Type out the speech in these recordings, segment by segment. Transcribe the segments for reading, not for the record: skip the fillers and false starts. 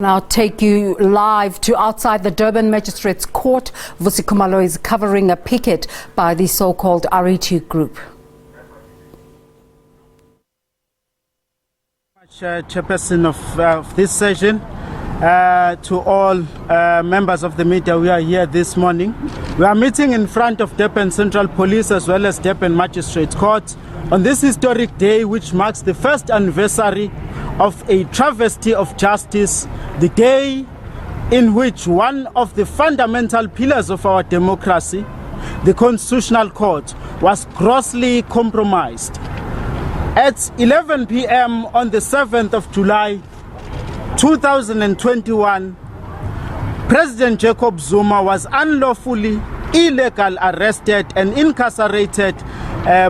Now take you live to outside the Durban Magistrates Court. Vusi Khumalo is covering a picket by the so-called RET group. Chairperson of this session, to all members of the media, we are here this morning. We are meeting in front of Durban Central Police as well as Durban Magistrates Court on this historic day, which marks the first anniversary of a travesty of justice, the day in which one of the fundamental pillars of our democracy, the Constitutional Court, was grossly compromised. At 11 p.m. on the 7th of July 2021, President Jacob Zuma was unlawfully, illegally arrested and incarcerated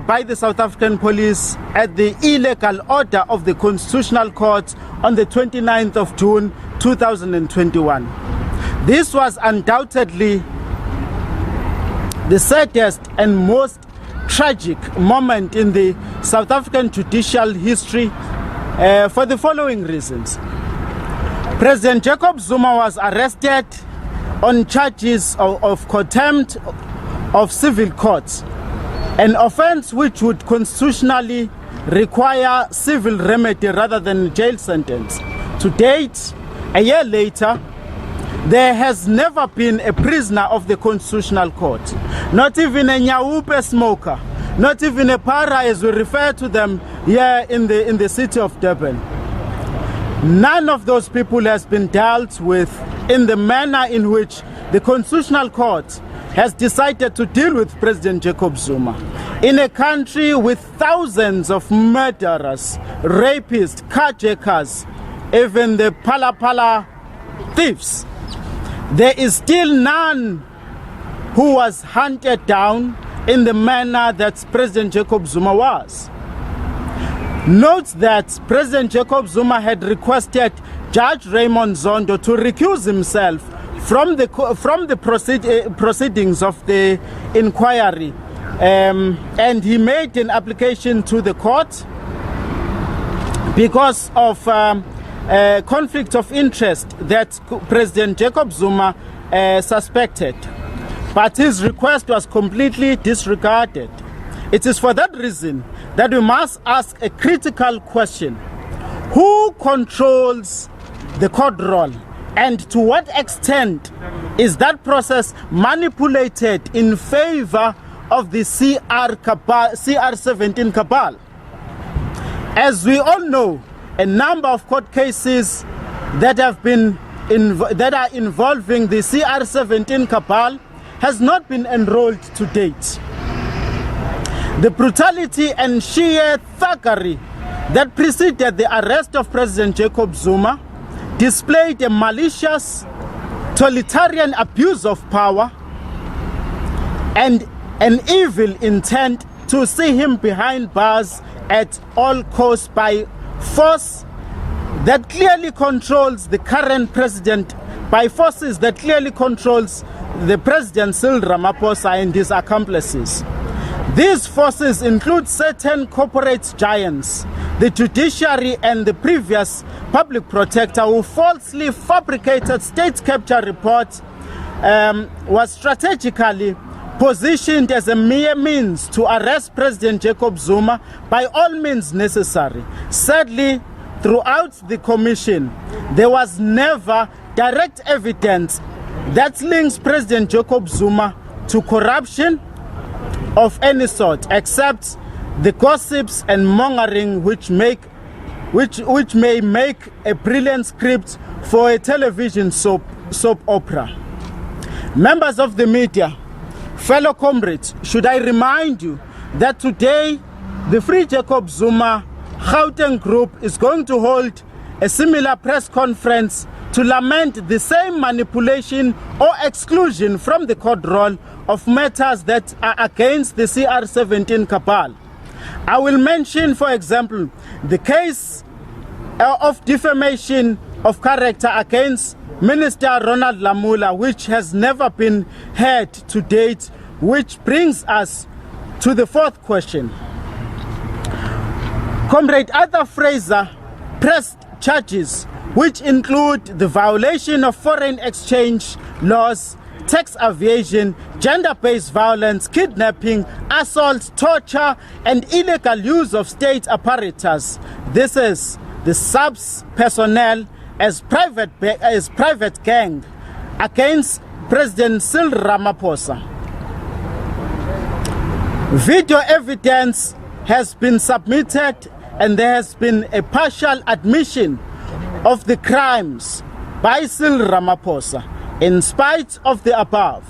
by the South African police at the illegal order of the Constitutional Court on the 29th of June 2021. This was undoubtedly the saddest and most tragic moment in the South African judicial history for the following reasons. President Jacob Zuma was arrested on charges of contempt of civil courts, an offense which would constitutionally require civil remedy rather than jail sentence. To date, a year later, there has never been a prisoner of the Constitutional Court, not even a nyaupe smoker, not even a para as we refer to them here in the city of Durban. None of those people has been dealt with in the manner in which the Constitutional Court has decided to deal with President Jacob Zuma. In a country with thousands of murderers, rapists, carjackers, even the pala thieves, there is still none who was hunted down in the manner that President Jacob Zuma was. Note that President Jacob Zuma had requested Judge Raymond Zondo to recuse himself from the proceedings of the inquiry, and he made an application to the court because of conflict of interest that President Jacob Zuma suspected, but his request was completely disregarded. It is for that reason that we must ask a critical question: who controls the court roll, and to what extent is that process manipulated in favor of the CR17 cabal? As we all know, a number of court cases that are involving the CR17 cabal has not been enrolled to date. The brutality and sheer thuggery that preceded the arrest of President Jacob Zuma displayed a malicious, totalitarian abuse of power and an evil intent to see him behind bars at all costs by force that clearly controls the current president, by forces that clearly controls the President Cyril Ramaphosa and his accomplices. These forces include certain corporate giants, the judiciary and the previous public protector who falsely fabricated state capture reports, was strategically positioned as a mere means to arrest President Jacob Zuma by all means necessary. Sadly, throughout the commission, there was never direct evidence that links President Jacob Zuma to corruption of any sort, except the gossips and mongering which may make a brilliant script for a television soap opera. Members of the media, fellow comrades, should I remind you that today the Free Jacob Zuma Gauteng group is going to hold a similar press conference to lament the same manipulation or exclusion from the court roll of matters that are against the CR17 cabal. I will mention, for example, the case of defamation of character against Minister Ronald Lamula, which has never been heard to date, which brings us to the fourth question. Comrade Arthur Fraser pressed charges which include the violation of foreign exchange laws, tax evasion, gender-based violence, kidnapping, assault, torture, and illegal use of state apparatus. This is the SAPS personnel as private gang against President Cyril Ramaphosa. Video evidence has been submitted and there has been a partial admission of the crimes by Cyril Ramaphosa. In spite of the above,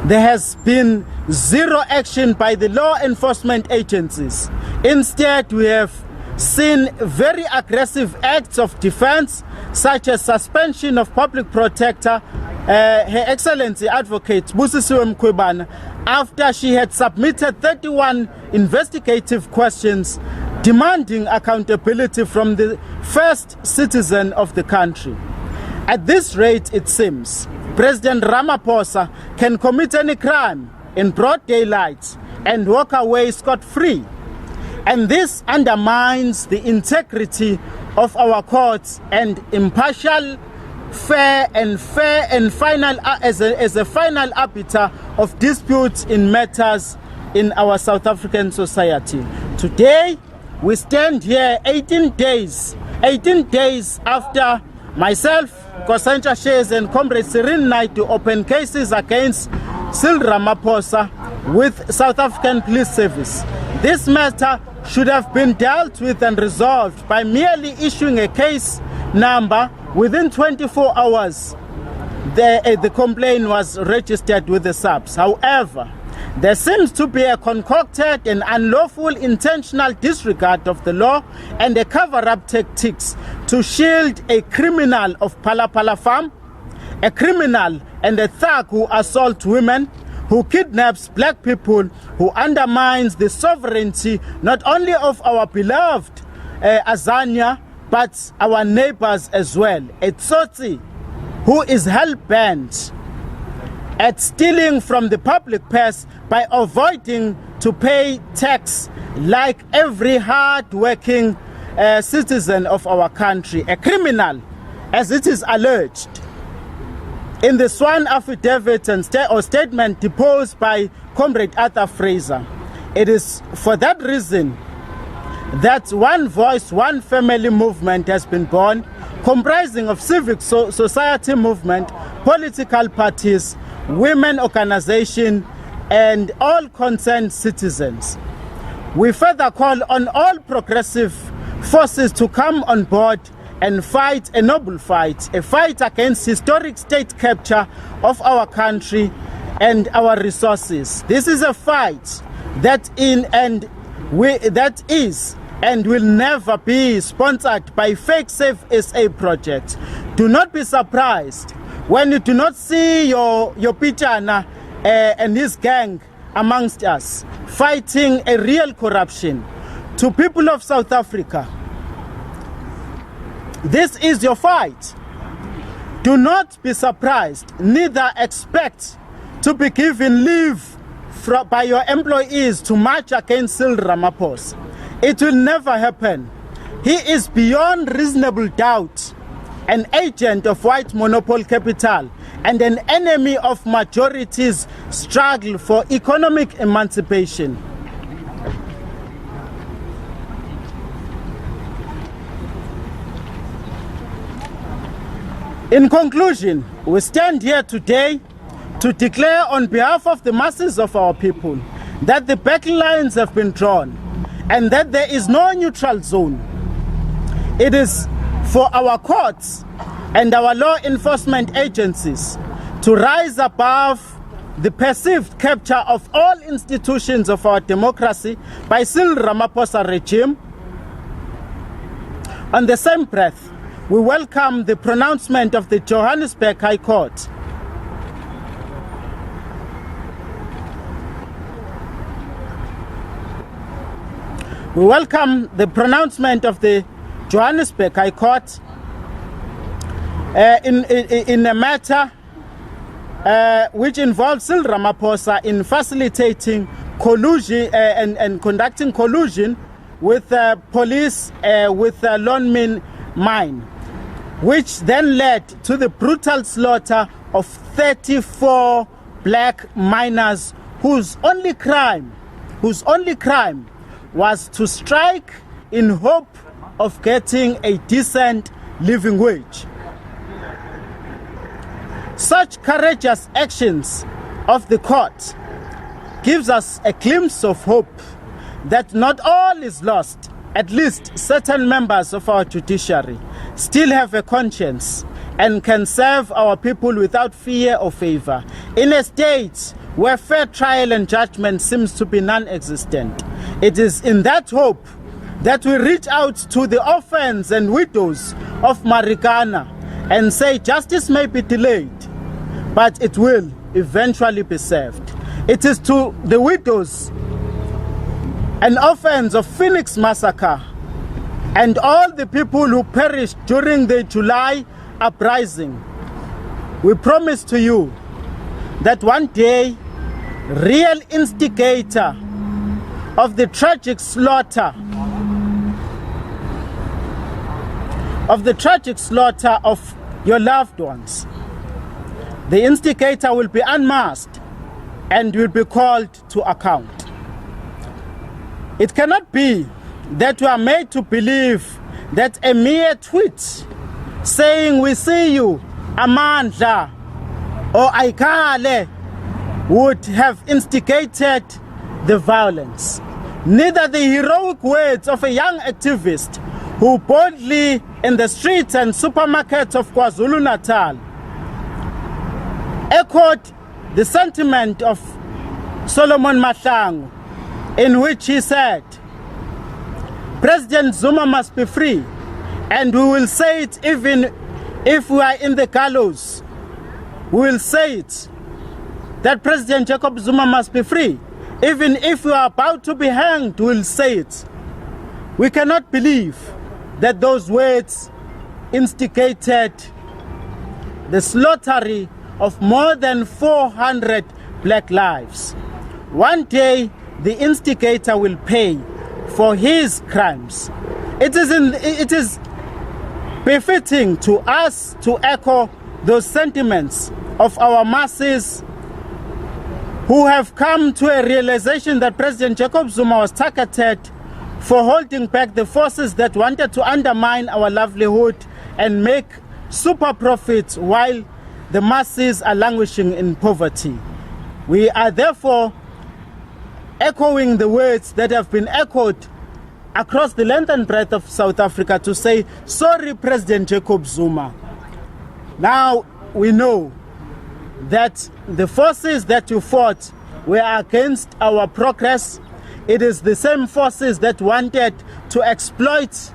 there has been zero action by the law enforcement agencies. Instead, we have seen very aggressive acts of defense, such as suspension of public protector, Her Excellency Advocate Vusi Khumalo, after she had submitted 31 investigative questions demanding accountability from the first citizen of the country. At this rate, it seems, President Ramaphosa can commit any crime in broad daylight and walk away scot-free. And this undermines the integrity of our courts and impartial, fair and final as a final arbiter of disputes in matters in our South African society. Today, we stand here 18 days after myself, Kosancha Shares and Comrade Cyril Knight to open cases against Cyril Ramaphosa with South African Police Service. This matter should have been dealt with and resolved by merely issuing a case number within 24 hours. The complaint was registered with the SAPS. However, there seems to be a concocted and unlawful intentional disregard of the law and a cover-up tactics to shield a criminal of Pala Farm, a criminal and a thug who assaults women, who kidnaps black people, who undermines the sovereignty not only of our beloved Azania, but our neighbors as well. A Tsotsi who is hell-bent at stealing from the public purse by avoiding to pay tax like every hard-working citizen of our country. A criminal, as it is alleged in the sworn affidavit and statement deposed by Comrade Arthur Fraser. It is for that reason that One Voice, One Family movement has been born, comprising of civic society movement, political parties, women organization, and all concerned citizens. We further call on all progressive forces to come on board and fight a noble fight, a fight against historic state capture of our country and our resources. This is a fight that is and will never be sponsored by fake Safe SA projects. Do not be surprised when you do not see your Pichana and his gang amongst us fighting a real corruption. To people of South Africa, this is your fight. Do not be surprised, neither expect to be given leave by your employees to march against Cyril Ramaphosa. It will never happen. He is beyond reasonable doubt an agent of white monopoly capital and an enemy of majorities' struggle for economic emancipation. In conclusion, we stand here today to declare on behalf of the masses of our people that the battle lines have been drawn and that there is no neutral zone. It is for our courts and our law enforcement agencies to rise above the perceived capture of all institutions of our democracy by Cyril Ramaphosa regime. On the same breath, we welcome the pronouncement of the Johannesburg High Court. We welcome the pronouncement of the Johannesburg High Court in a matter which involves Cyril Ramaphosa in facilitating collusion and conducting collusion with police with lawmen mine. which then led to the brutal slaughter of 34 black miners whose only crime was to strike in hope of getting a decent living wage. Such courageous actions of the court gives us a glimpse of hope that not all is lost. At least certain members of our judiciary still have a conscience and can serve our people without fear or favor. In a state where fair trial and judgment seems to be non-existent, it is in that hope that we reach out to the orphans and widows of Marikana and say justice may be delayed, but it will eventually be served. It is to the widows and orphans of Phoenix massacre and all the people who perished during the July uprising. We promise to you that one day, real instigator of the tragic slaughter of your loved ones, the instigator will be unmasked and will be called to account. It cannot be that we are made to believe that a mere tweet saying "we see you, Amandla" or "Aikale" would have instigated the violence. Neither the heroic words of a young activist who boldly in the streets and supermarkets of KwaZulu-Natal echoed the sentiment of Solomon Mahlangu, in which he said, President Zuma must be free, and we will say it even if we are in the gallows. We will say it, that President Jacob Zuma must be free. Even if we are about to be hanged, we will say it. We cannot believe that those words instigated the slaughtering of more than 400 black lives. One day, the instigator will pay for his crimes. It is befitting to us to echo those sentiments of our masses who have come to a realization that President Jacob Zuma was targeted for holding back the forces that wanted to undermine our livelihood and make super profits while the masses are languishing in poverty. We are therefore echoing the words that have been echoed across the length and breadth of South Africa to say, sorry, President Jacob Zuma. Now we know that the forces that you fought were against our progress. It is the same forces that wanted to exploit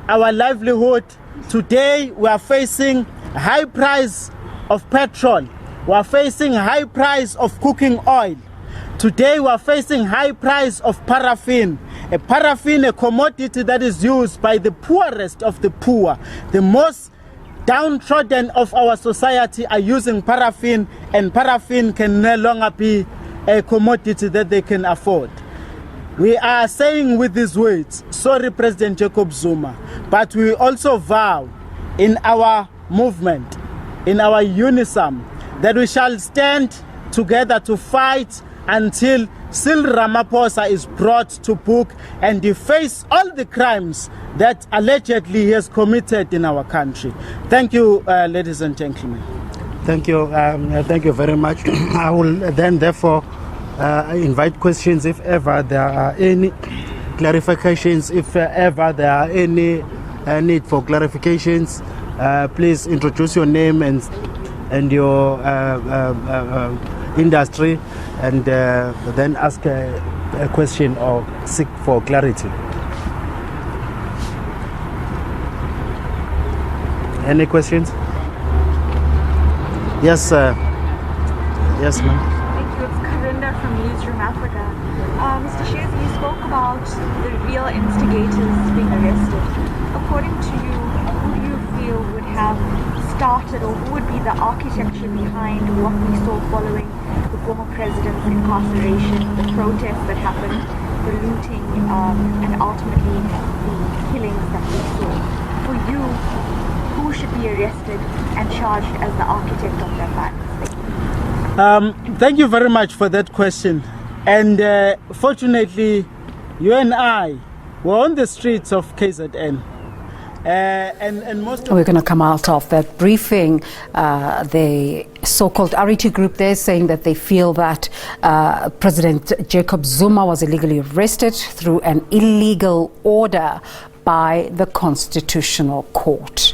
our livelihood. Today we are facing a high price of petrol. We are facing a high price of cooking oil. Today we are facing high price of paraffin. A commodity that is used by the poorest of the poor. The most downtrodden of our society are using paraffin, and paraffin can no longer be a commodity that they can afford. We are saying with these words, sorry, President Jacob Zuma, but we also vow in our movement, in our unison, that we shall stand together to fight until Cyril Ramaphosa is brought to book and he face all the crimes that allegedly he has committed in our country. Thank you, ladies and gentlemen. Thank you very much. I will then therefore invite questions if ever there are any clarifications, if ever there are any need for clarifications. Please introduce your name and your industry, and then ask a question or seek for clarity. Any questions? Yes, yes, ma'am. Thank you. It's Karinda from Newsroom Africa. Mr. Shazi, you spoke about the real instigators being arrested. According to you, who do you feel would have started, or who would be the architecture behind what we saw following the former president's incarceration, the protests that happened, the looting, and ultimately the killings that we saw? For you, who should be arrested and charged as the architect of that violence? Thank you very much for that question. And fortunately, you and I were on the streets of KZN. And most of We're going to come out of that briefing. The so-called RET group, they're saying that they feel that President Jacob Zuma was illegally arrested through an illegal order by the Constitutional Court.